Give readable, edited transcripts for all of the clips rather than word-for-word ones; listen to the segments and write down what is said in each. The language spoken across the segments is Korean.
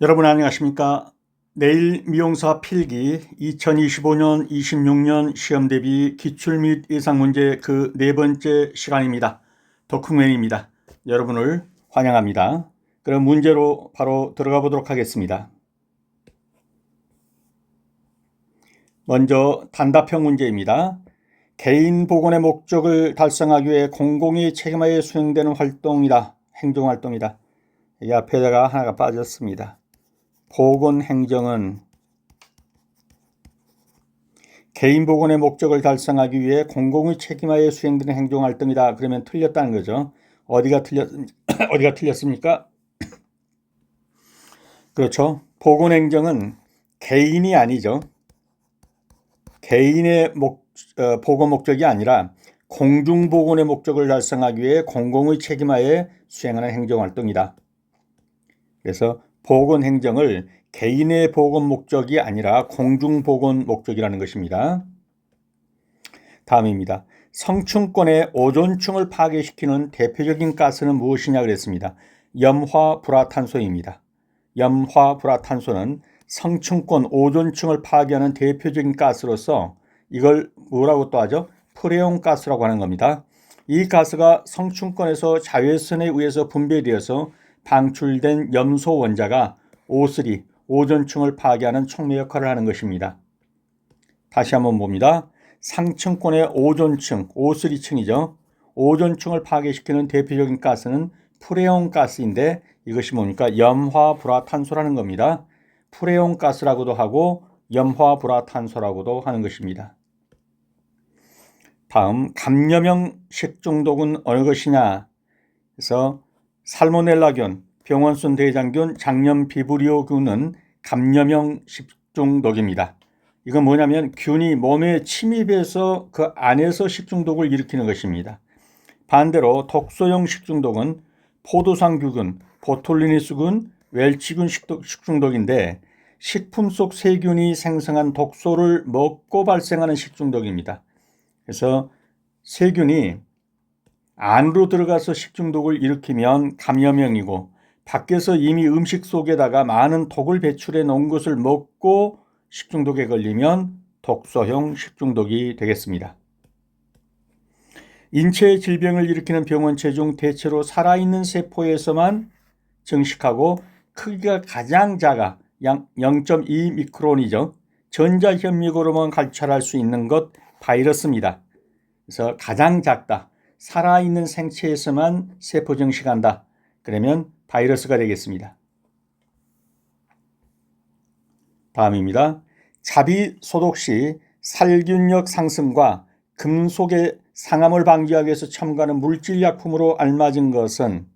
여러분 안녕하십니까? 내일 미용사 필기 2025년 26년 시험 대비 기출 및 예상 문제 그 네 번째 시간입니다. 덕후맨입니다. 여러분을 환영합니다. 그럼 문제로 바로 들어가 보도록 하겠습니다. 먼저 단답형 문제입니다. 개인 복원의 목적을 달성하기 위해 공공의 책임하에 수행되는 활동이다. 행정활동이다. 이 앞에다가 하나가 빠졌습니다. 복원 행정은 개인 복원의 목적을 달성하기 위해 공공의 책임하에 수행되는 행정활동이다. 그러면 틀렸다는 거죠. 어디가 틀렸습니까? 그렇죠. 복원 행정은 개인이 아니죠. 개인의 복원 목적이 아니라 공중 복원의 목적을 달성하기 위해 공공의 책임하에 수행하는 행정활동이다. 그래서 복원 행정을 개인의 복원 목적이 아니라 공중 복원 목적이라는 것입니다. 다음입니다. 성층권의 오존층을 파괴시키는 대표적인 가스는 무엇이냐 그랬습니다. 염화불화탄소입니다. 염화불화탄소는 성층권 오존층을 파괴하는 대표적인 가스로서 이걸 뭐라고 또 하죠? 프레온 가스라고 하는 겁니다. 이 가스가 성층권에서 자외선에 의해서 분배되어서 방출된 염소 원자가 O3, 오존층을 파괴하는 촉매 역할을 하는 것입니다. 다시 한번 봅니다. 상층권의 오존층, O3층이죠. 오존층을 파괴시키는 대표적인 가스는 프레온 가스인데 이것이 뭡니까? 염화불화탄소라는 겁니다. 프레온 가스라고도 하고 염화불화탄소라고도 하는 것입니다. 다음 감염형 식중독은 어느 것이냐? 그래서 살모넬라균, 병원순 대장균, 장염 비브리오균은 감염형 식중독입니다. 이건 뭐냐면 균이 몸에 침입해서 그 안에서 식중독을 일으키는 것입니다. 반대로 독소형 식중독은 포도상규균, 보톨리니스균, 웰치균 식중독인데 식품 속 세균이 생성한 독소를 먹고 발생하는 식중독입니다. 그래서 세균이 안으로 들어가서 식중독을 일으키면 감염형이고 밖에서 이미 음식 속에다가 많은 독을 배출해 놓은 것을 먹고 식중독에 걸리면 독소형 식중독이 되겠습니다. 인체 질병을 일으키는 병원체 중 대체로 살아있는 세포에서만 증식하고 크기가 가장 작아 0.2 미크론이죠. 전자현미고로만 관찰할 수 있는 것 바이러스입니다. 그래서 가장 작다. 살아있는 생체에서만 세포 증식한다. 그러면 바이러스가 되겠습니다. 다음입니다. 자비 소독 시 살균력 상승과 금속의 상함을 방지하기 위해서 첨가하는 물질약품으로 알맞은 것은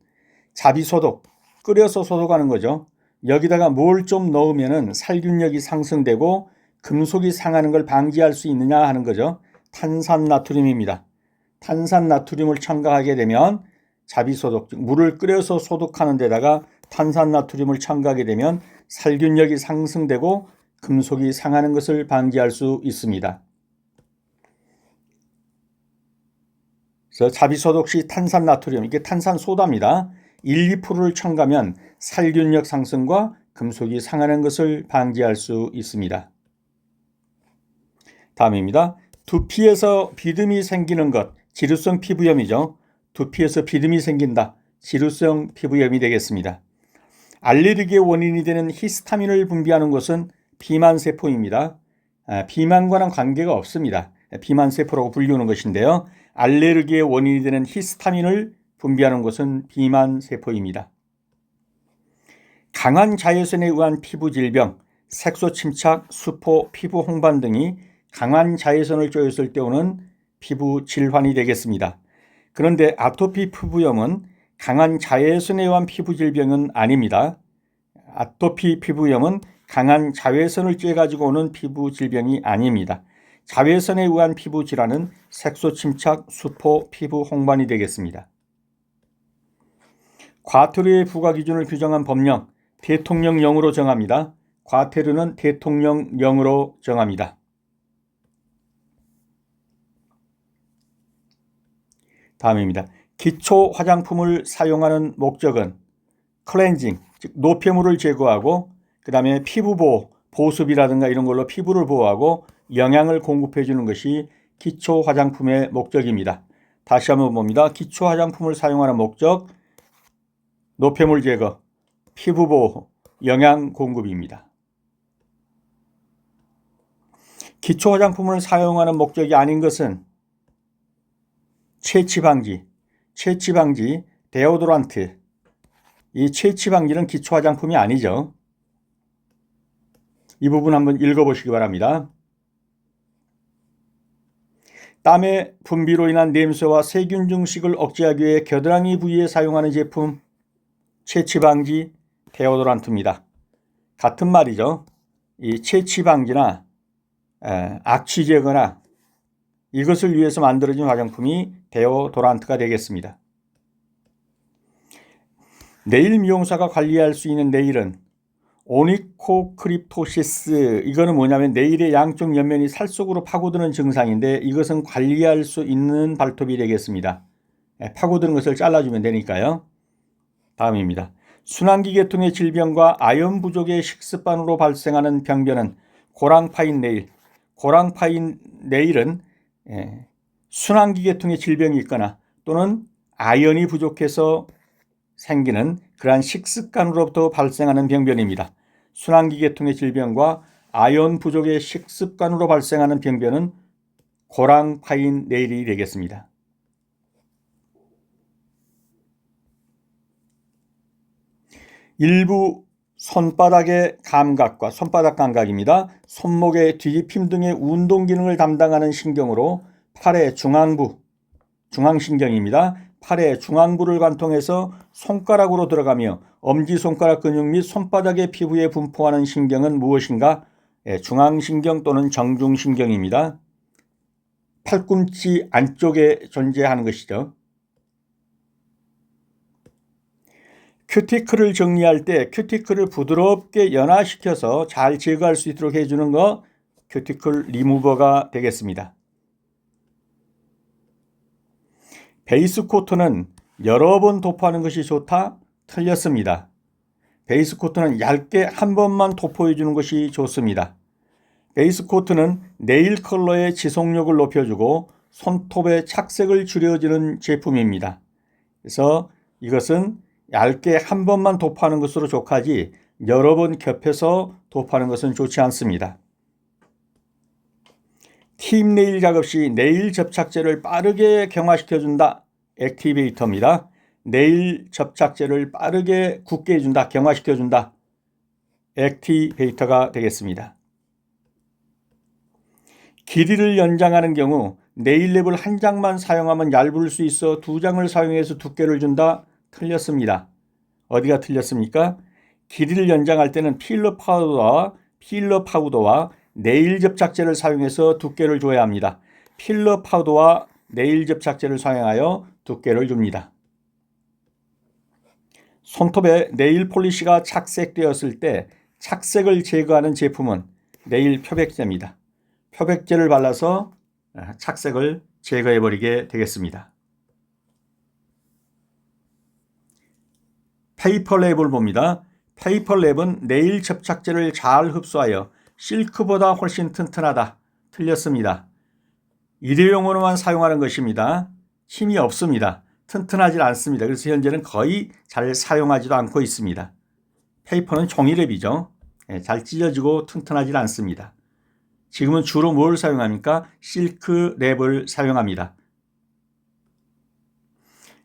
자비 소독, 끓여서 소독하는 거죠. 여기다가 뭘 좀 넣으면 살균력이 상승되고 금속이 상하는 걸 방지할 수 있느냐 하는 거죠. 탄산나트륨입니다. 탄산나트륨을 첨가하게 되면 자비소독, 물을 끓여서 소독하는 데다가 탄산나트륨을 첨가하게 되면 살균력이 상승되고 금속이 상하는 것을 방지할 수 있습니다. 그래서 자비소독 시 탄산나트륨, 이게 탄산소다입니다. 1, 2%를 첨가하면 살균력 상승과 금속이 상하는 것을 방지할 수 있습니다. 다음입니다. 두피에서 비듬이 생기는 것, 지루성 피부염이죠. 두피에서 비듬이 생긴다. 지루성 피부염이 되겠습니다. 알레르기의 원인이 되는 히스타민을 분비하는 것은 비만세포입니다. 비만과는 관계가 없습니다. 비만세포라고 불리우는 것인데요. 알레르기의 원인이 되는 히스타민을 분비하는 것은 비만세포입니다. 강한 자외선에 의한 피부 질병, 색소 침착, 수포, 피부 홍반 등이 강한 자외선을 쬐었을 때 오는 피부 질환이 되겠습니다. 그런데 아토피 피부염은 강한 자외선에 의한 피부 질병은 아닙니다. 아토피 피부염은 강한 자외선을 쬐가지고 오는 피부 질병이 아닙니다. 자외선에 의한 피부 질환은 색소 침착, 수포, 피부 홍반이 되겠습니다. 과태료의 부과 기준을 규정한 법령, 대통령령으로 정합니다. 과태료는 대통령령으로 정합니다. 다음입니다. 기초 화장품을 사용하는 목적은 클렌징, 즉 노폐물을 제거하고 그 다음에 피부 보호, 보습이라든가 이런 걸로 피부를 보호하고 영양을 공급해 주는 것이 기초 화장품의 목적입니다. 다시 한번 봅니다. 기초 화장품을 사용하는 목적, 노폐물 제거, 피부 보호, 영양 공급입니다. 기초 화장품을 사용하는 목적이 아닌 것은 채취 방지, 데오도란트, 이 채취 방지는 기초 화장품이 아니죠. 이 부분 한번 읽어보시기 바랍니다. 땀의 분비로 인한 냄새와 세균 증식을 억제하기 위해 겨드랑이 부위에 사용하는 제품, 채취 방지, 데오도란트입니다. 같은 말이죠. 이 채취 방지나 악취 제거나 이것을 위해서 만들어진 화장품이 데오도란트가 되겠습니다. 네일 미용사가 관리할 수 있는 네일은 오니코크립토시스, 이거는 뭐냐면 네일의 양쪽 옆면이 살 속으로 파고드는 증상인데 이것은 관리할 수 있는 발톱이 되겠습니다. 파고드는 것을 잘라주면 되니까요. 다음입니다. 순환기 계통의 질병과 아연 부족의 식습관으로 발생하는 병변은 고랑파인 네일. 고랑파인 네일은 순환기 계통의 질병이 있거나 또는 아연이 부족해서 생기는 그러한 식습관으로부터 발생하는 병변입니다. 순환기 계통의 질병과 아연 부족의 식습관으로 발생하는 병변은 고랑파인 네일이 되겠습니다. 일부 손바닥의 감각과 손바닥 감각입니다. 손목의 뒤집힘 등의 운동 기능을 담당하는 신경으로 팔의 중앙부, 중앙신경입니다. 팔의 중앙부를 관통해서 손가락으로 들어가며 엄지손가락 근육 및 손바닥의 피부에 분포하는 신경은 무엇인가? 중앙신경 또는 정중신경입니다. 팔꿈치 안쪽에 존재하는 것이죠. 큐티클을 정리할 때 큐티클을 부드럽게 연화시켜서 잘 제거할 수 있도록 해주는 거 큐티클 리무버가 되겠습니다. 베이스 코트는 여러 번 도포하는 것이 좋다? 틀렸습니다. 베이스 코트는 얇게 한 번만 도포해 주는 것이 좋습니다. 베이스 코트는 네일 컬러의 지속력을 높여주고 손톱의 착색을 줄여주는 제품입니다. 그래서 이것은 얇게 한 번만 도포하는 것으로 족하지 여러 번 겹해서 도포하는 것은 좋지 않습니다. 팁 네일 작업 시 네일 접착제를 빠르게 경화시켜준다. 액티베이터입니다. 네일 접착제를 빠르게 굳게 해준다. 경화시켜준다. 액티베이터가 되겠습니다. 길이를 연장하는 경우 네일랩을 한 장만 사용하면 얇을 수 있어 두 장을 사용해서 두께를 준다. 틀렸습니다. 어디가 틀렸습니까? 길이를 연장할 때는 필러 파우더와 네일 접착제를 사용해서 두께를 줘야 합니다. 필러 파우더와 네일 접착제를 사용하여 두께를 줍니다. 손톱에 네일 폴리시가 착색되었을 때 착색을 제거하는 제품은 네일 표백제입니다. 표백제를 발라서 착색을 제거해버리게 되겠습니다. 페이퍼랩을 봅니다. 페이퍼랩은 네일 접착제를 잘 흡수하여 실크보다 훨씬 튼튼하다. 틀렸습니다. 일회용으로만 사용하는 것입니다. 힘이 없습니다. 튼튼하지 않습니다. 그래서 현재는 거의 잘 사용하지도 않고 있습니다. 페이퍼는 종이랩이죠. 잘 찢어지고 튼튼하지 않습니다. 지금은 주로 뭘 사용합니까? 실크랩을 사용합니다.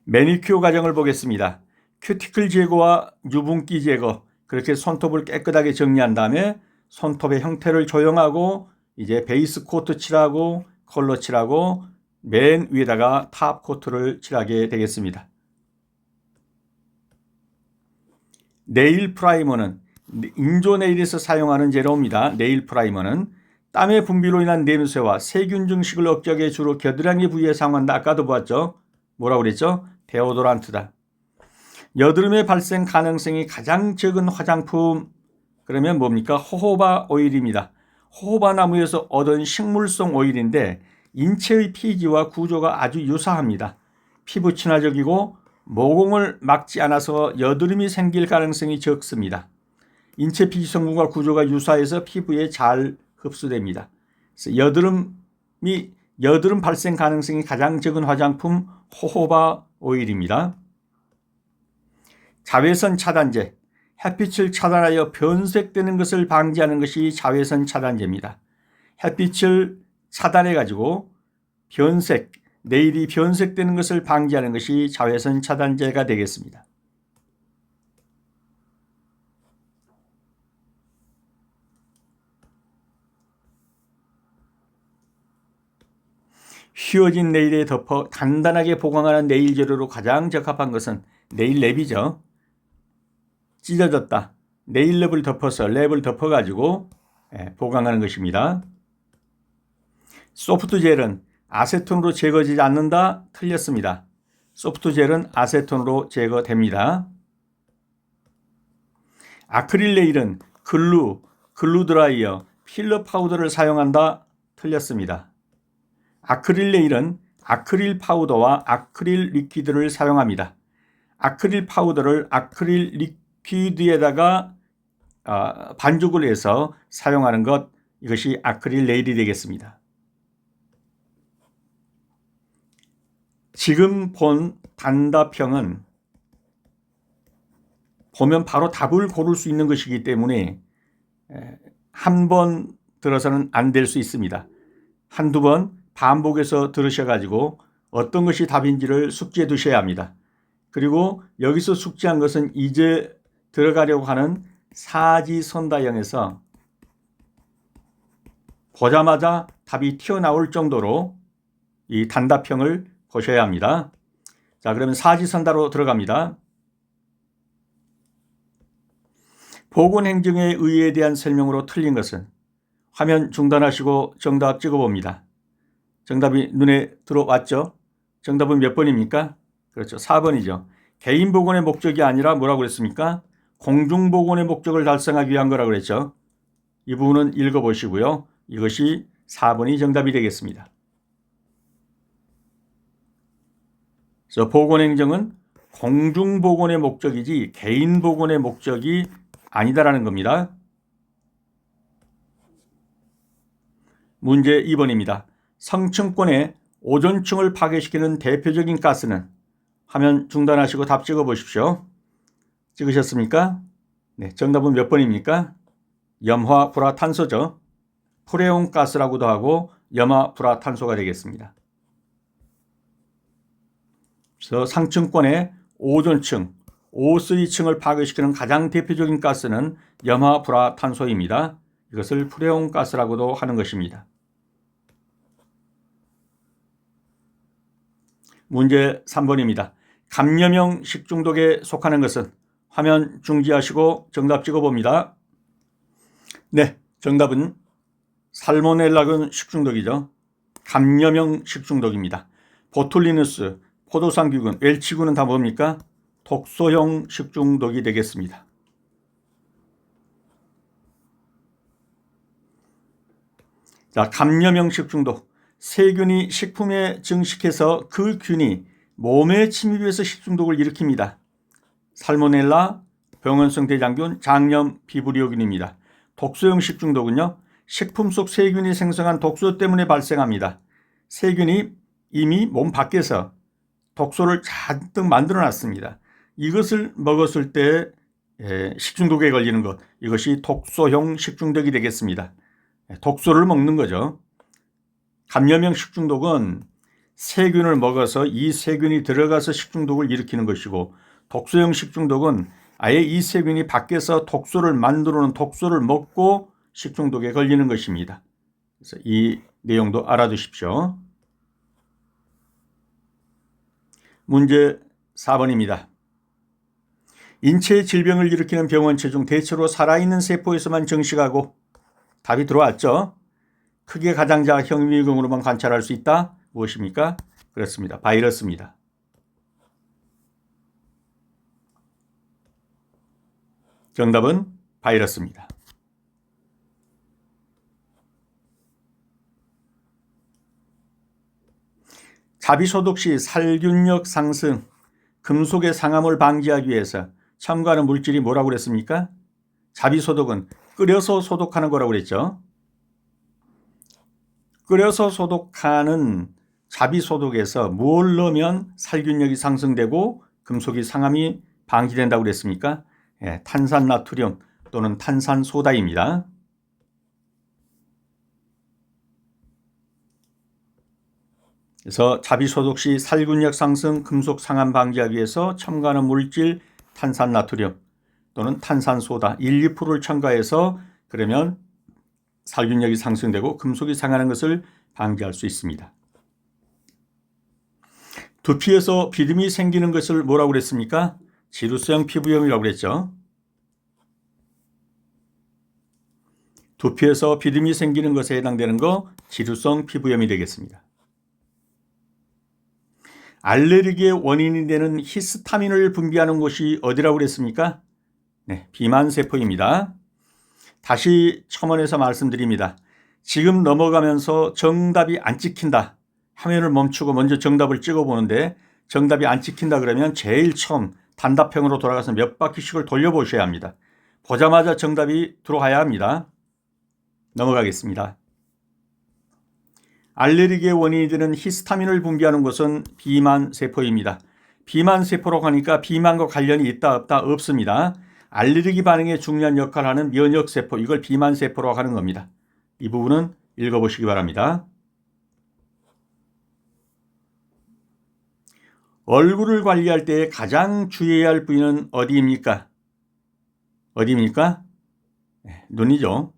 매니큐어 과정을 보겠습니다. 큐티클 제거와 유분기 제거, 그렇게 손톱을 깨끗하게 정리한 다음에 손톱의 형태를 조형하고 이제 베이스 코트 칠하고 컬러 칠하고 맨 위에다가 탑 코트를 칠하게 되겠습니다. 네일 프라이머는 인조 네일에서 사용하는 재료입니다. 네일 프라이머는 땀의 분비로 인한 냄새와 세균 증식을 억제하기 주로 겨드랑이 부위에 사용한다. 아까도 보았죠? 뭐라고 그랬죠? 데오도란트다. 여드름의 발생 가능성이 가장 적은 화장품, 그러면 뭡니까? 호호바 오일입니다. 호호바 나무에서 얻은 식물성 오일인데 인체의 pH와 구조가 아주 유사합니다. 피부 친화적이고 모공을 막지 않아서 여드름이 생길 가능성이 적습니다. 인체 피지 성분과 구조가 유사해서 피부에 잘 흡수됩니다. 그래서 여드름 발생 가능성이 가장 적은 화장품 호호바 오일입니다. 자외선 차단제, 햇빛을 차단하여 변색되는 것을 방지하는 것이 자외선 차단제입니다. 햇빛을 차단해 가지고 내일이 변색되는 것을 방지하는 것이 자외선 차단제가 되겠습니다. 휘어진 네일에 덮어 단단하게 보강하는 네일 재료로 가장 적합한 것은 네일랩이죠. 찢어졌다. 랩을 덮어가지고 보강하는 것입니다. 소프트젤은 아세톤으로 제거되지 않는다? 틀렸습니다. 소프트젤은 아세톤으로 제거됩니다. 아크릴 네일은 글루 드라이어, 필러 파우더를 사용한다? 틀렸습니다. 아크릴 네일은 아크릴 파우더와 아크릴 리퀴드를 사용합니다. 아크릴 파우더를 아크릴 리퀴드에다가 반죽을 해서 사용하는 것, 이것이 아크릴 네일이 되겠습니다. 지금 본 단답형은 보면 바로 답을 고를 수 있는 것이기 때문에 한 번 들어서는 안 될 수 있습니다. 한두 번 반복해서 들으셔가지고 어떤 것이 답인지를 숙지해 두셔야 합니다. 그리고 여기서 숙지한 것은 이제 들어가려고 하는 사지선다형에서 보자마자 답이 튀어나올 정도로 이 단답형을 보셔야 합니다. 자, 그러면 사지선다로 들어갑니다. 보건행정의 의의에 대한 설명으로 틀린 것은 화면 중단하시고 정답 찍어봅니다. 정답이 눈에 들어왔죠? 정답은 몇 번입니까? 그렇죠. 4번이죠. 개인 보건의 목적이 아니라 뭐라고 그랬습니까? 공중 보건의 목적을 달성하기 위한 거라고 그랬죠. 이 부분은 읽어보시고요. 이것이 4번이 정답이 되겠습니다. 그래서 보건행정은 공중 보건의 목적이지 개인 보건의 목적이 아니다라는 겁니다. 문제 2번입니다. 성층권의 오존층을 파괴시키는 대표적인 가스는, 화면 중단하시고 답 찍어 보십시오. 찍으셨습니까? 네, 정답은 몇 번입니까? 염화불화탄소죠. 프레온 가스라고도 하고 염화불화탄소가 되겠습니다. 그래서 상층권의 오존층, O3층을 파괴시키는 가장 대표적인 가스는 염화불화탄소입니다. 이것을 프레온 가스라고도 하는 것입니다. 문제 3번입니다. 감염형 식중독에 속하는 것은, 화면 중지하시고 정답 찍어봅니다. 네, 정답은 살모넬라균 식중독이죠. 감염형 식중독입니다. 보툴리누스, 포도상귀군, 웰치군은 다 뭡니까? 독소형 식중독이 되겠습니다. 자, 감염형 식중독. 세균이 식품에 증식해서 그 균이 몸에 침입해서 식중독을 일으킵니다. 살모넬라, 병원성 대장균, 장염, 비브리오균입니다. 독소형 식중독은요, 식품 속 세균이 생성한 독소 때문에 발생합니다. 세균이 이미 몸 밖에서 독소를 잔뜩 만들어 놨습니다. 이것을 먹었을 때 식중독에 걸리는 것, 이것이 독소형 식중독이 되겠습니다. 독소를 먹는 거죠. 감염형 식중독은 세균을 먹어서 이 세균이 들어가서 식중독을 일으키는 것이고, 독소형 식중독은 아예 이 세균이 밖에서 독소를 만들어 놓은 독소를 먹고 식중독에 걸리는 것입니다. 그래서 이 내용도 알아두십시오. 문제 4번입니다. 인체의 질병을 일으키는 병원체 중 대체로 살아있는 세포에서만 증식하고, 답이 들어왔죠? 크게 가장자 현미경으로만 관찰할 수 있다. 무엇입니까? 그렇습니다. 바이러스입니다. 정답은 바이러스입니다. 자비소독 시 살균력 상승, 금속의 상함을 방지하기 위해서 첨가하는 물질이 뭐라고 그랬습니까? 자비소독은 끓여서 소독하는 거라고 그랬죠. 끓여서 소독하는 자비소독에서 뭘 넣으면 살균력이 상승되고 금속이 상함이 방지된다고 그랬습니까? 탄산나트륨 또는 탄산소다입니다. 그래서 자비소독 시 살균력 상승, 금속 상함 방지하기 위해서 첨가하는 물질 탄산나트륨 또는 탄산소다 1, 2%를 첨가해서 그러면 살균력이 상승되고 금속이 상하는 것을 방지할 수 있습니다. 두피에서 비듬이 생기는 것을 뭐라고 그랬습니까? 지루성 피부염이라고 그랬죠. 두피에서 비듬이 생기는 것에 해당되는 거 지루성 피부염이 되겠습니다. 알레르기의 원인이 되는 히스타민을 분비하는 곳이 어디라고 그랬습니까? 비만세포입니다. 다시 첨언해서 말씀드립니다. 지금 넘어가면서 정답이 안 찍힌다. 화면을 멈추고 먼저 정답을 찍어보는데 정답이 안 찍힌다 그러면 제일 처음 단답형으로 돌아가서 몇 바퀴씩을 돌려보셔야 합니다. 보자마자 정답이 들어와야 합니다. 넘어가겠습니다. 알레르기의 원인이 되는 히스타민을 분비하는 것은 비만세포입니다. 비만세포라고 하니까 비만과 관련이 있다 없다 없습니다. 알레르기 반응에 중요한 역할을 하는 면역세포, 이걸 비만세포라고 하는 겁니다. 이 부분은 읽어보시기 바랍니다. 얼굴을 관리할 때 가장 주의해야 할 부위는 어디입니까? 어디입니까? 눈이죠.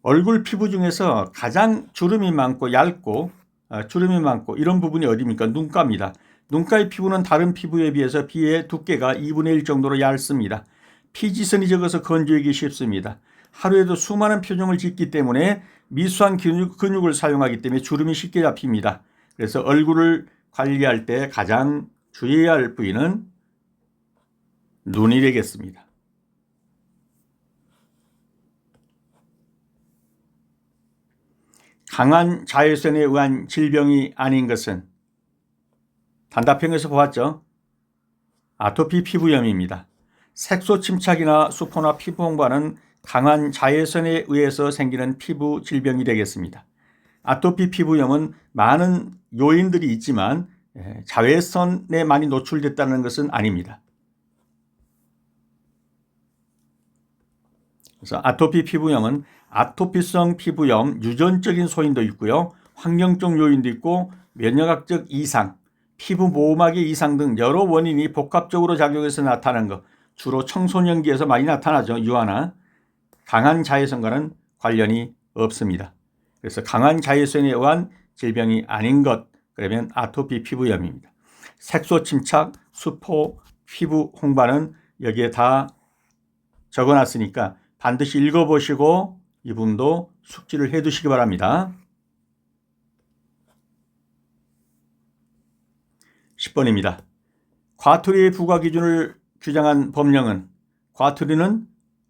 얼굴 피부 중에서 가장 주름이 많고 얇고 이런 부분이 어디입니까? 눈가입니다. 눈가의 피부는 다른 피부에 비해서 피의 두께가 2분의 1 정도로 얇습니다. 피지선이 적어서 건조하기 쉽습니다. 하루에도 수많은 표정을 짓기 때문에 미수한 근육을 사용하기 때문에 주름이 쉽게 잡힙니다. 그래서 얼굴을 관리할 때 가장 주의해야 할 부위는 눈이 되겠습니다. 강한 자외선에 의한 질병이 아닌 것은 단답형에서 보았죠. 아토피 피부염입니다. 색소 침착이나 수포나 피부 홍반은 강한 자외선에 의해서 생기는 피부 질병이 되겠습니다. 아토피 피부염은 많은 요인들이 있지만 자외선에 많이 노출됐다는 것은 아닙니다. 그래서 아토피 피부염은 아토피성 피부염 유전적인 소인도 있고요. 환경적 요인도 있고 면역학적 이상, 피부 모막의 이상 등 여러 원인이 복합적으로 작용해서 나타나는 것, 주로 청소년기에서 많이 나타나죠. 유아나. 강한 자외선과는 관련이 없습니다. 그래서 강한 자외선에 의한 질병이 아닌 것, 그러면 아토피 피부염입니다. 색소 침착, 수포, 피부 홍반은 여기에 다 적어놨으니까 반드시 읽어보시고 이 부분도 숙지를 해두시기 바랍니다. 10번입니다. 과투리의 부과 기준을 규정한 법령은 과투리는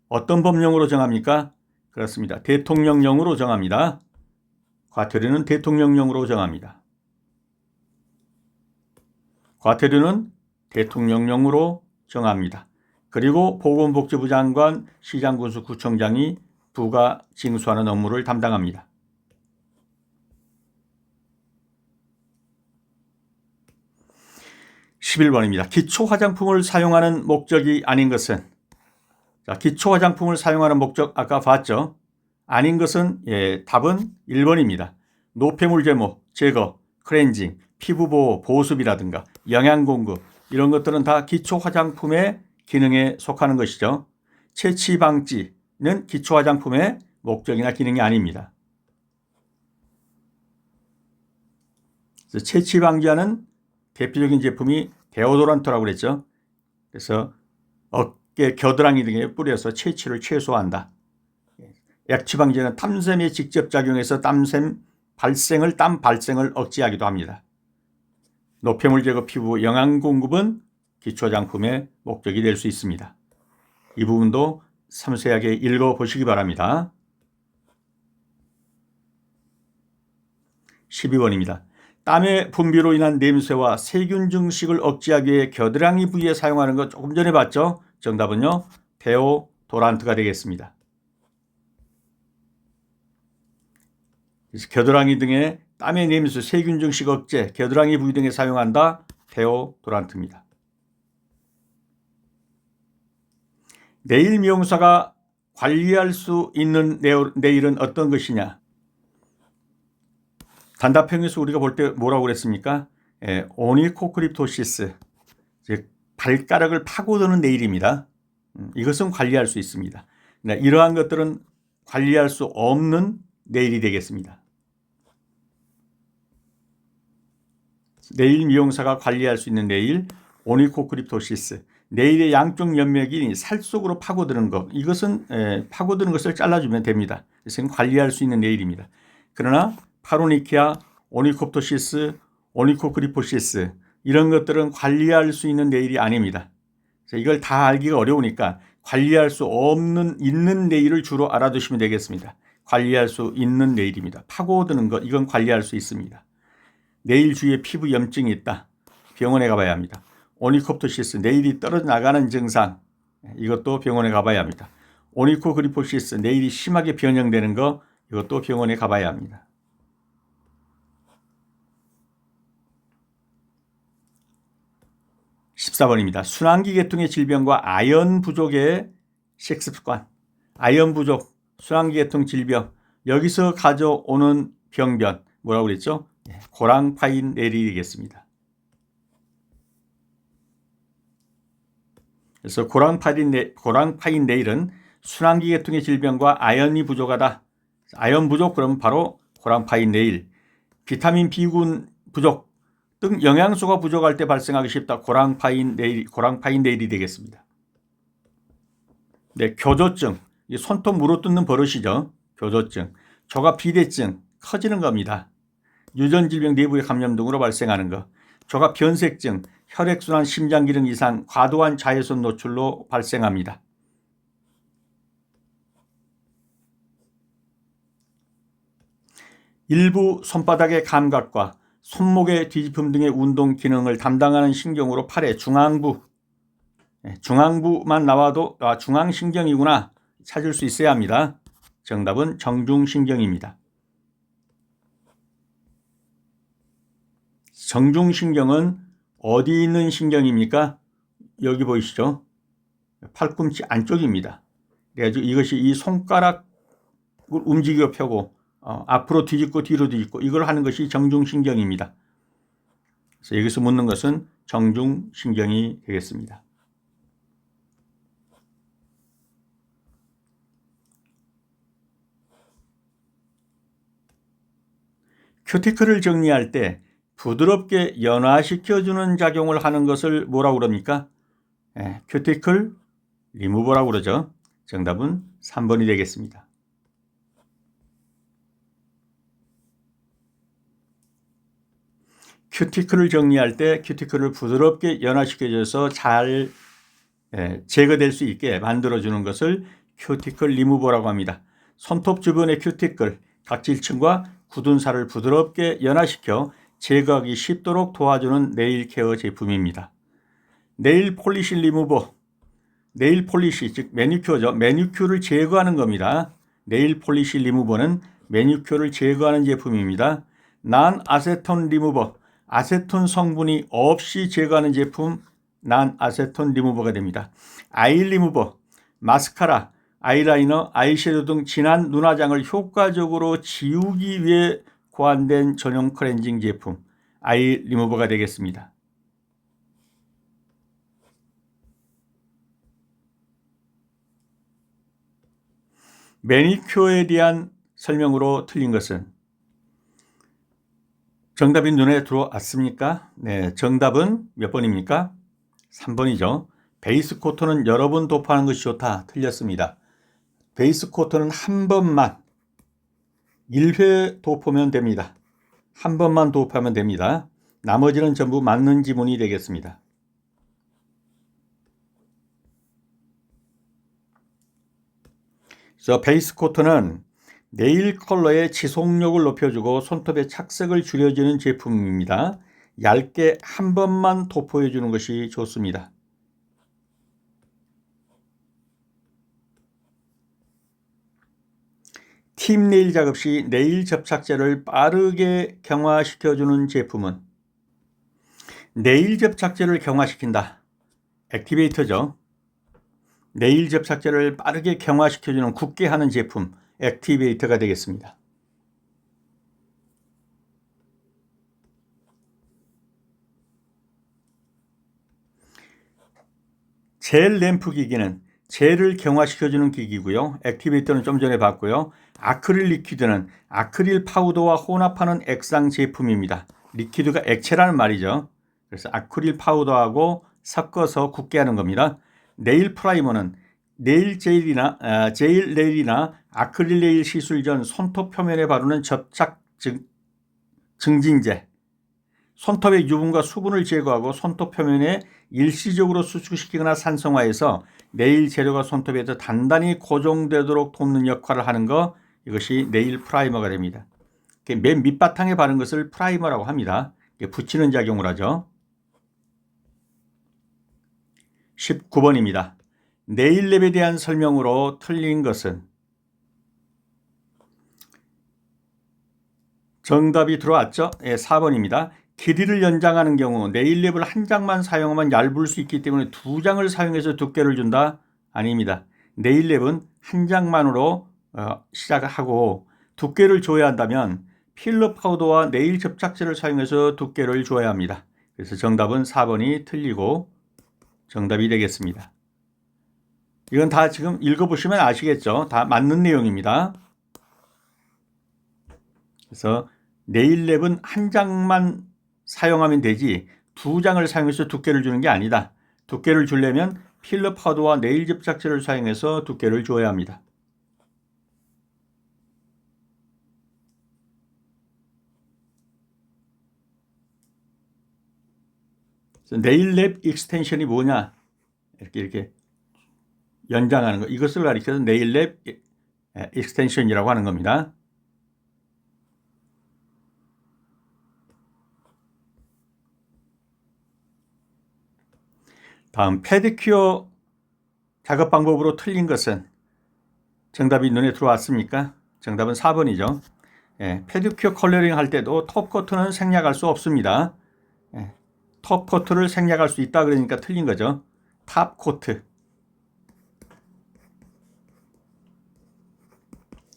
어떤 법령으로 정합니까? 그렇습니다. 대통령령으로 정합니다. 과태료는 대통령령으로 정합니다. 과태료는 대통령령으로 정합니다. 그리고 보건복지부 장관, 시장군수, 구청장이 부가 징수하는 업무를 담당합니다. 11번입니다. 기초화장품을 사용하는 목적이 아닌 것은? 자, 기초화장품을 사용하는 목적 아까 봤죠? 아닌 것은 답은 1번입니다. 노폐물 제거, 클렌징, 피부보호, 보습이라든가 영양공급 이런 것들은 다 기초화장품의 기능에 속하는 것이죠. 채취 방지는 기초화장품의 목적이나 기능이 아닙니다. 그래서 채취 방지하는 대표적인 제품이 데오도란트라고 그랬죠. 그래서 어깨, 겨드랑이 등에 뿌려서 채취를 최소화한다. 액취 방지는 땀샘에 직접 작용해서 땀 발생을 억제하기도 합니다. 노폐물 제거, 피부 영양 공급은 기초화장품의 목적이 될 수 있습니다. 이 부분도 섬세하게 읽어보시기 바랍니다. 12번입니다. 땀의 분비로 인한 냄새와 세균 증식을 억제하기 위해 겨드랑이 부위에 사용하는 거 조금 전에 봤죠? 정답은요, 데오도란트가 되겠습니다. 겨드랑이 등의 땀의 냄새, 세균 증식 억제, 겨드랑이 부위 등에 사용한다. 데오도란트입니다. 네일 미용사가 관리할 수 있는 네일은 어떤 것이냐? 단답형에서 우리가 볼 때 뭐라고 그랬습니까? 오니코크립토시스, 즉 발가락을 파고드는 네일입니다. 이것은 관리할 수 있습니다. 이러한 것들은 관리할 수 없는 네일이 되겠습니다. 네일 미용사가 관리할 수 있는 네일, 오니코크립토시스. 네일의 양쪽 연맥이 살 속으로 파고드는 것, 이것은 파고드는 것을 잘라주면 됩니다. 그래서 관리할 수 있는 네일입니다. 그러나 파로니키아, 오니코프토시스, 오니코크리포시스 이런 것들은 관리할 수 있는 네일이 아닙니다. 이걸 다 알기가 어려우니까 관리할 수 없는 있는 네일을 주로 알아두시면 되겠습니다. 관리할 수 있는 네일입니다. 파고드는 것, 이건 관리할 수 있습니다. 네일 주위에 피부 염증이 있다. 병원에 가봐야 합니다. 오니코프토시스, 네일이 떨어져 나가는 증상, 이것도 병원에 가봐야 합니다. 오니코크리포시스, 네일이 심하게 변형되는 거, 이것도 병원에 가봐야 합니다. 14번입니다. 순환기 계통의 질병과 아연 부족의 식습 습관. 아연 부족, 순환기 계통 질병, 여기서 가져오는 병변, 뭐라고 그랬죠? 고랑파인 네일이 되겠습니다. 그래서 고랑파인 네일은 순환기 계통의 질병과 아연이 부족하다. 아연 부족, 그러면 바로 고랑파인 네일. 비타민 B군 부족 등 영양소가 부족할 때 발생하기 쉽다. 고랑파인 네일이 되겠습니다. 네, 교조증, 손톱 물어뜯는 버릇이죠. 교조증, 조각 비대증, 커지는 겁니다. 유전질병 내부의 감염 등으로 발생하는 것. 조각 변색증, 혈액순환 심장기능 이상, 과도한 자외선 노출로 발생합니다. 일부 손바닥의 감각과 손목의 뒤집힘 등의 운동 기능을 담당하는 신경으로 팔의 중앙부만 나와도 중앙신경이구나 찾을 수 있어야 합니다. 정답은 정중신경입니다. 정중신경은 어디 있는 신경입니까? 여기 보이시죠? 팔꿈치 안쪽입니다. 그래가지고 이것이 이 손가락을 움직여 펴고 앞으로 뒤집고 뒤로 뒤집고 이걸 하는 것이 정중신경입니다. 그래서 여기서 묻는 것은 정중신경이 되겠습니다. 큐티클을 정리할 때 부드럽게 연화시켜주는 작용을 하는 것을 뭐라고 그럽니까? 큐티클 리무버라고 그러죠. 정답은 3번이 되겠습니다. 큐티클을 정리할 때 큐티클을 부드럽게 연화시켜줘서 잘 제거될 수 있게 만들어주는 것을 큐티클 리무버라고 합니다. 손톱 주변의 큐티클, 각질층과 굳은 살을 부드럽게 연화시켜 제거하기 쉽도록 도와주는 네일 케어 제품입니다. 네일 폴리시 리무버, 네일 폴리시 즉 매니큐어죠. 매니큐어를 제거하는 겁니다. 네일 폴리시 리무버는 매니큐어를 제거하는 제품입니다. 난 아세톤 리무버, 아세톤 성분이 없이 제거하는 제품 난 아세톤 리무버가 됩니다. 아이 리무버, 마스카라, 아이라이너, 아이섀도우 등 진한 눈화장을 효과적으로 지우기 위해 고안된 전용 클렌징 제품 아이 리무버가 되겠습니다. 매니큐어에 대한 설명으로 틀린 것은 정답이 눈에 들어왔습니까? 네, 정답은 몇 번입니까? 3번이죠. 베이스 코트는 여러 번 도포하는 것이 좋다. 틀렸습니다. 베이스 코트는 한 번만 1회 도포면 됩니다. 한 번만 도포하면 됩니다. 나머지는 전부 맞는 지문이 되겠습니다. 그래서 베이스 코트는 네일 컬러의 지속력을 높여주고 손톱의 착색을 줄여주는 제품입니다. 얇게 한 번만 도포해 주는 것이 좋습니다. 팁 네일 작업 시 네일 접착제를 빠르게 경화시켜주는 제품은 네일 접착제를 경화시킨다. 액티베이터죠. 네일 접착제를 빠르게 경화시켜주는 굳게 하는 제품 액티베이터가 되겠습니다. 젤 램프 기기는 젤을 경화시켜주는 기기고요. 액티베이터는 좀 전에 봤고요. 아크릴 리퀴드는 아크릴 파우더와 혼합하는 액상 제품입니다. 리퀴드가 액체라는 말이죠. 그래서 아크릴 파우더하고 섞어서 굳게 하는 겁니다. 네일 프라이머는 네일 제일 네일이나 아크릴 네일 시술 전 손톱 표면에 바르는 접착 증진제, 손톱의 유분과 수분을 제거하고 손톱 표면에 일시적으로 수축시키거나 산성화해서 네일 재료가 손톱에 더 단단히 고정되도록 돕는 역할을 하는 것, 이것이 네일 프라이머가 됩니다. 맨 밑바탕에 바른 것을 프라이머라고 합니다. 붙이는 작용을 하죠. 19번입니다. 네일랩에 대한 설명으로 틀린 것은? 정답이 들어왔죠? 4번입니다. 길이를 연장하는 경우 네일랩을 한 장만 사용하면 얇을 수 있기 때문에 두 장을 사용해서 두께를 준다? 아닙니다. 네일랩은 한 장만으로 시작하고 두께를 줘야 한다면 필러 파우더와 네일 접착제를 사용해서 두께를 줘야 합니다. 그래서 정답은 4번이 틀리고 정답이 되겠습니다. 이건 다 지금 읽어보시면 아시겠죠? 다 맞는 내용입니다. 그래서 네일랩은 한 장만 사용하면 되지 두 장을 사용해서 두께를 주는 게 아니다. 두께를 주려면 필러 파우더와 네일 접착제를 사용해서 두께를 줘야 합니다. 네일랩 익스텐션이 뭐냐? 이렇게 연장하는 거. 이것을 가리켜서 네일랩 익스텐션이라고 하는 겁니다. 다음 페디큐어 작업 방법으로 틀린 것은? 정답이 눈에 들어왔습니까? 정답은 4번이죠. 페디큐어 컬러링 할 때도 톱코트는 생략할 수 없습니다. 톱코트를 생략할 수 있다 그러니까 틀린 거죠. 탑코트.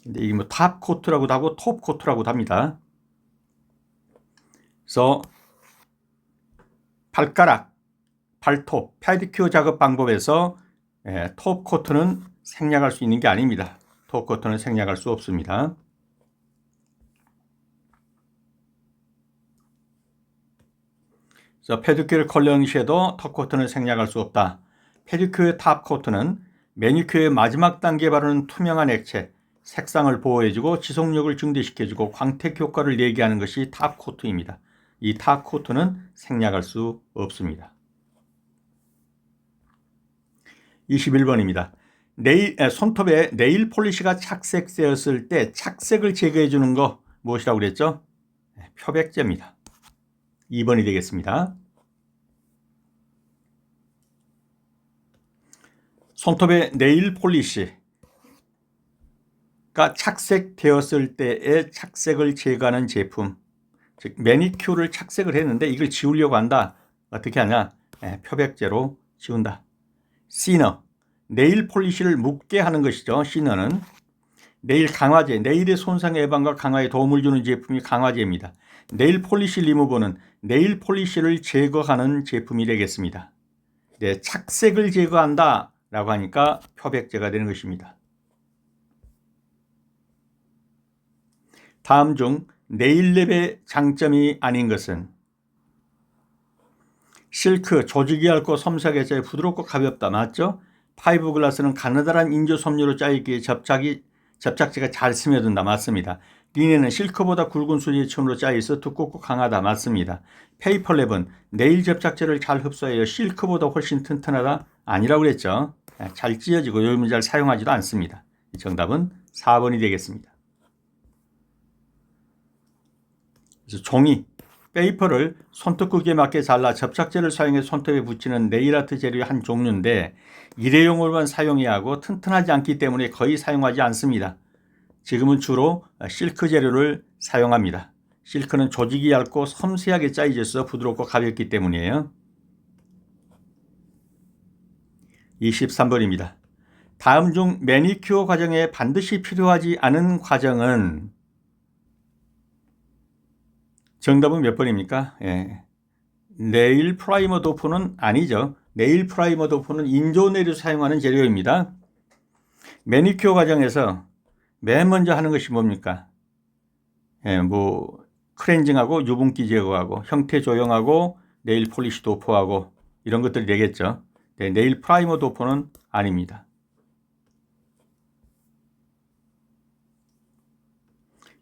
근데 이게 뭐 탑코트라고도 하고 톱코트라고도 합니다. 그래서 발가락, 발톱, 페디큐어 작업 방법에서 톱코트는 생략할 수 있는 게 아닙니다. 톱코트는 생략할 수 없습니다. 그래서 페디큐어 컬러링 시에도 톱코트는 생략할 수 없다. 페디큐어의 탑코트는 매니큐어의 마지막 단계에 바르는 투명한 액체, 색상을 보호해주고 지속력을 증대시켜주고 광택 효과를 내게 하는 것이 탑코트입니다. 이 탑코트는 생략할 수 없습니다. 21번입니다. 손톱에 네일 폴리시가 착색되었을 때 착색을 제거해 주는 거 무엇이라고 그랬죠? 표백제입니다. 2번이 되겠습니다. 손톱에 네일 폴리시가 착색되었을 때의 착색을 제거하는 제품, 즉 매니큐어를 착색을 했는데 이걸 지우려고 한다. 어떻게 하냐? 표백제로 지운다. 시너, 네일 폴리시를 묻게 하는 것이죠. 시너는 네일 강화제, 네일의 손상 예방과 강화에 도움을 주는 제품이 강화제입니다. 네일 폴리시 리무버는 네일 폴리시를 제거하는 제품이 되겠습니다. 네, 착색을 제거한다 라고 하니까 표백제가 되는 것입니다. 다음 중 네일랩의 장점이 아닌 것은? 실크, 조직이 얇고 섬세하게 짜여 부드럽고 가볍다. 맞죠? 파이브글라스는 가느다란 인조 섬유로 짜여있기에 접착제가 잘 스며든다. 맞습니다. 리넨은 실크보다 굵은 수지의 층으로 짜여있어 두껍고 강하다. 맞습니다. 페이퍼랩은 네일 접착제를 잘 흡수하여 실크보다 훨씬 튼튼하다. 아니라고 그랬죠. 잘 찢어지고 요즘은 잘 사용하지도 않습니다. 정답은 4번이 되겠습니다. 그래서 종이, 페이퍼를 손톱 크기에 맞게 잘라 접착제를 사용해 손톱에 붙이는 네일아트 재료의 한 종류인데 일회용으로만 사용해야 하고 튼튼하지 않기 때문에 거의 사용하지 않습니다. 지금은 주로 실크 재료를 사용합니다. 실크는 조직이 얇고 섬세하게 짜여져서 부드럽고 가볍기 때문이에요. 23번입니다. 다음 중 매니큐어 과정에 반드시 필요하지 않은 과정은 정답은 몇 번입니까? 예. 네일 프라이머 도프는 아니죠. 네일 프라이머 도프는 인조 네일을 사용하는 재료입니다. 매니큐어 과정에서 맨 먼저 하는 것이 뭡니까? 예, 클렌징하고 유분기 제거하고 형태 조형하고 네일 폴리시 도포하고 이런 것들이 되겠죠. 네, 네일 프라이머 도포는 아닙니다.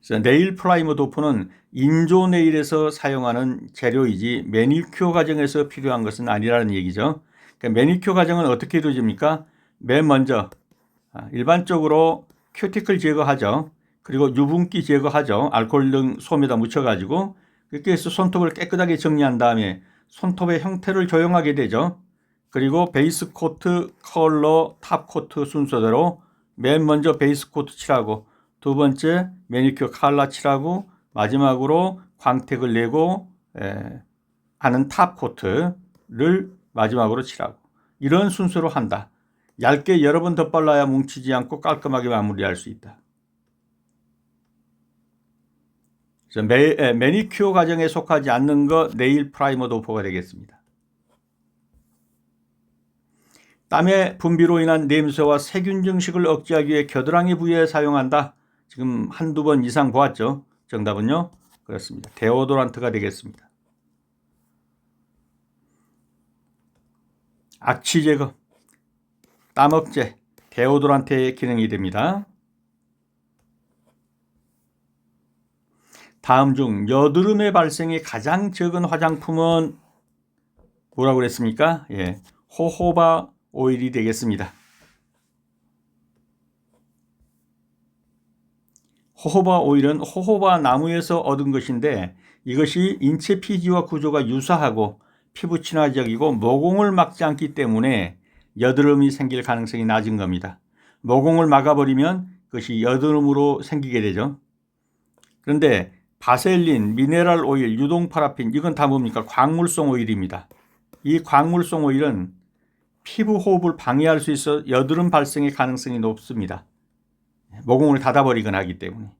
그래서 네일 프라이머 도포는 인조 네일에서 사용하는 재료이지 매니큐어 과정에서 필요한 것은 아니라는 얘기죠. 그러니까 매니큐어 과정은 어떻게 이루어집니까? 맨 먼저 일반적으로 큐티클 제거하죠. 그리고 유분기 제거하죠. 알코올 등 솜에다 묻혀가지고 그렇게 해서 손톱을 깨끗하게 정리한 다음에 손톱의 형태를 조형하게 되죠. 그리고 베이스 코트, 컬러, 탑 코트 순서대로 맨 먼저 베이스 코트 칠하고 두 번째 매니큐어 칼라 칠하고 마지막으로 광택을 내고 하는 탑 코트를 마지막으로 칠하고 이런 순서로 한다. 얇게 여러 번 덧발라야 뭉치지 않고 깔끔하게 마무리할 수 있다. 그래서 매니큐어 과정에 속하지 않는 것 네일 프라이머 도포가 되겠습니다. 땀의 분비로 인한 냄새와 세균 증식을 억제하기 위해 겨드랑이 부위에 사용한다. 지금 한두 번 이상 보았죠. 정답은요. 그렇습니다. 데오도란트가 되겠습니다. 악취 제거, 땀 억제, 데오도란트의 기능이 됩니다. 다음 중 여드름의 발생이 가장 적은 화장품은 뭐라고 그랬습니까? 예, 호호바 오일이 되겠습니다. 호호바 오일은 호호바 나무에서 얻은 것인데 이것이 인체 피지와 구조가 유사하고 피부 친화적이고 모공을 막지 않기 때문에 여드름이 생길 가능성이 낮은 겁니다. 모공을 막아버리면 그것이 여드름으로 생기게 되죠. 그런데 바셀린, 미네랄 오일, 유동 파라핀 이건 다 뭡니까? 광물성 오일입니다. 이 광물성 오일은 피부 호흡을 방해할 수 있어 여드름 발생의 가능성이 높습니다. 모공을 닫아버리거나 하기 때문에.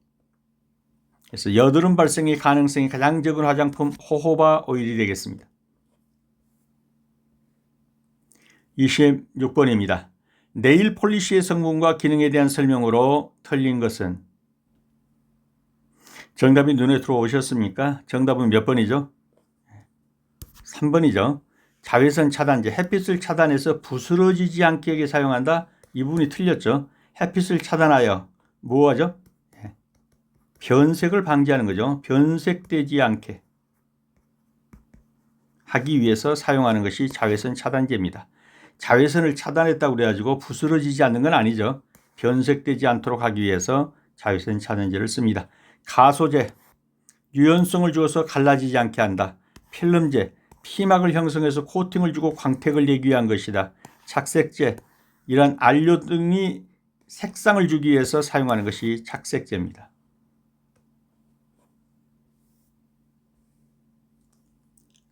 그래서 여드름 발생의 가능성이 가장 적은 화장품 호호바 오일이 되겠습니다. 26번입니다. 네일 폴리시의 성분과 기능에 대한 설명으로 틀린 것은 정답이 눈에 들어오셨습니까? 정답은 몇 번이죠? 3번이죠. 자외선 차단제, 햇빛을 차단해서 부스러지지 않게 하게 사용한다. 이 부분이 틀렸죠. 햇빛을 차단하여 뭐하죠? 변색을 방지하는 거죠. 변색되지 않게 하기 위해서 사용하는 것이 자외선 차단제입니다. 자외선을 차단했다고 그래가지고 부스러지지 않는 건 아니죠. 변색되지 않도록 하기 위해서 자외선 차단제를 씁니다. 가소제, 유연성을 주어서 갈라지지 않게 한다. 필름제, 피막을 형성해서 코팅을 주고 광택을 내기 위한 것이다. 착색제, 이러한 안료 등이 색상을 주기 위해서 사용하는 것이 착색제입니다.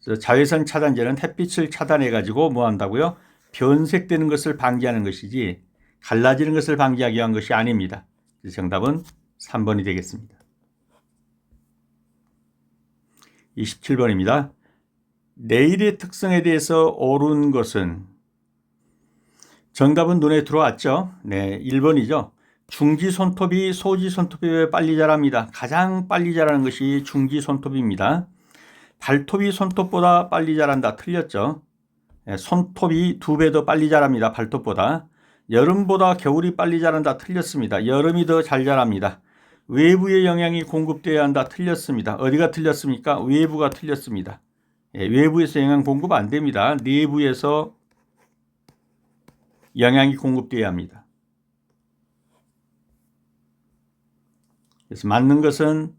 그래서 자외선 차단제는 햇빛을 차단해 가지고 뭐 한다고요? 변색되는 것을 방지하는 것이지 갈라지는 것을 방지하기 위한 것이 아닙니다. 그래서 정답은 3번이 되겠습니다. 27번입니다. 네일의 특성에 대해서 옳은 것은 정답은 눈에 들어왔죠. 네, 1번이죠. 중지 손톱이 소지 손톱에 비해 빨리 자랍니다. 가장 빨리 자라는 것이 중지 손톱입니다. 발톱이 손톱보다 빨리 자란다. 틀렸죠. 손톱이 2배 더 빨리 자랍니다. 발톱보다. 여름보다 겨울이 빨리 자란다. 틀렸습니다. 여름이 더 잘 자랍니다. 외부의 영양이 공급돼야 한다. 틀렸습니다. 어디가 틀렸습니까? 외부가 틀렸습니다. 외부에서 영양 공급 안 됩니다. 내부에서 영양이 공급돼야 합니다. 그래서 맞는 것은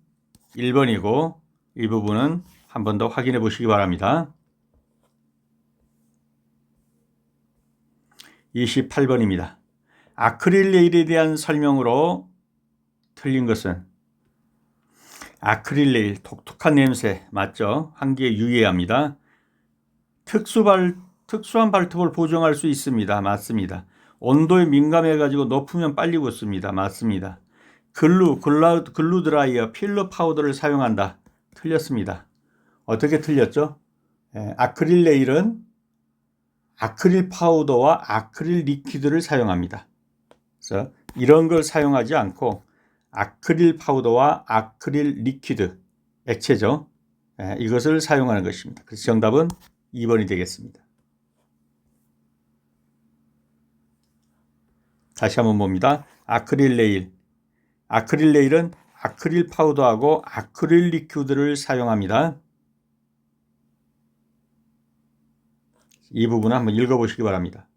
1번이고 이 부분은 한 번 더 확인해 보시기 바랍니다. 28번입니다. 아크릴 레일에 대한 설명으로 틀린 것은 아크릴 레일, 독특한 냄새 맞죠? 한기에 유의해야 합니다. 특수한 발톱을 보정할 수 있습니다. 맞습니다. 온도에 민감해가지고 높으면 빨리 굳습니다. 맞습니다. 글루 드라이어, 필러 파우더를 사용한다. 틀렸습니다. 어떻게 틀렸죠? 아크릴 레일은 아크릴 파우더와 아크릴 리퀴드를 사용합니다. 그래서 이런 걸 사용하지 않고 아크릴 파우더와 아크릴 리퀴드, 액체죠. 이것을 사용하는 것입니다. 그래서 정답은 2번이 되겠습니다. 다시 한번 봅니다. 아크릴 레일. 아크릴 레일은 아크릴 파우더하고 아크릴 리퀴드를 사용합니다. 이 부분을 한번 읽어보시기 바랍니다.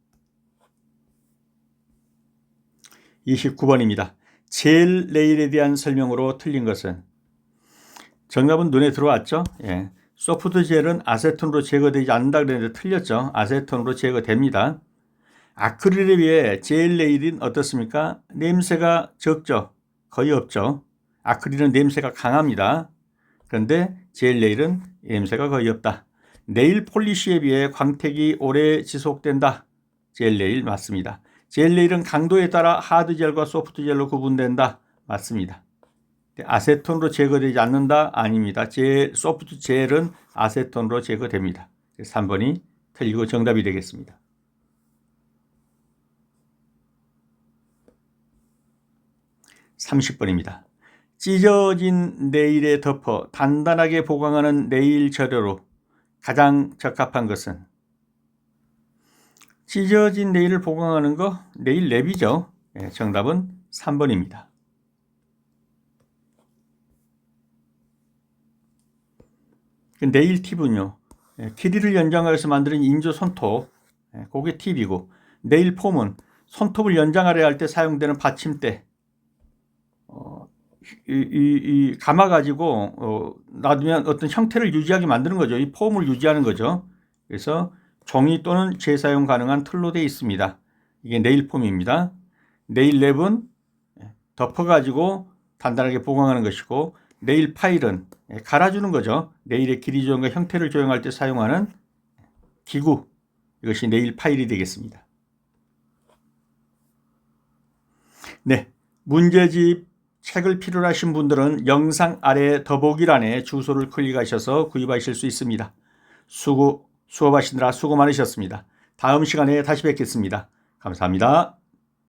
29번입니다. 젤 레일에 대한 설명으로 틀린 것은 정답은 눈에 들어왔죠? 소프트 젤은 아세톤으로 제거되지 않는다 그랬는데 틀렸죠? 아세톤으로 제거됩니다. 아크릴에 비해 젤 레일은 어떻습니까? 냄새가 적죠? 거의 없죠? 아크릴은 냄새가 강합니다. 그런데 젤 레일은 냄새가 거의 없다. 네일 폴리시에 비해 광택이 오래 지속된다. 젤 레일 맞습니다. 젤 레일은 강도에 따라 하드 젤과 소프트 젤로 구분된다. 맞습니다. 아세톤으로 제거되지 않는다? 아닙니다. 소프트 젤은 아세톤으로 제거됩니다. 3번이 틀리고 정답이 되겠습니다. 30번입니다. 찢어진 네일에 덮어 단단하게 보강하는 네일 재료로 가장 적합한 것은 찢어진 네일을 보강하는 거 네일 랩이죠. 정답은 3번입니다. 네일 팁은요. 길이를 연장하여서 만드는 인조 손톱, 그게 팁이고 네일 폼은 손톱을 연장하려 할 때 사용되는 받침대, 감아가지고 놔두면 어떤 형태를 유지하게 만드는 거죠. 이 폼을 유지하는 거죠. 그래서 종이 또는 재사용 가능한 틀로 되어 있습니다. 이게 네일 폼입니다. 네일 랩은 덮어가지고 단단하게 보강하는 것이고 네일 파일은 갈아주는 거죠. 네일의 길이 조정과 형태를 조정할 때 사용하는 기구, 이것이 네일 파일이 되겠습니다. 네, 문제집 책을 필요로 하신 분들은 영상 아래 더보기란에 주소를 클릭하셔서 구입하실 수 있습니다. 수업하시느라 수고 많으셨습니다. 다음 시간에 다시 뵙겠습니다. 감사합니다.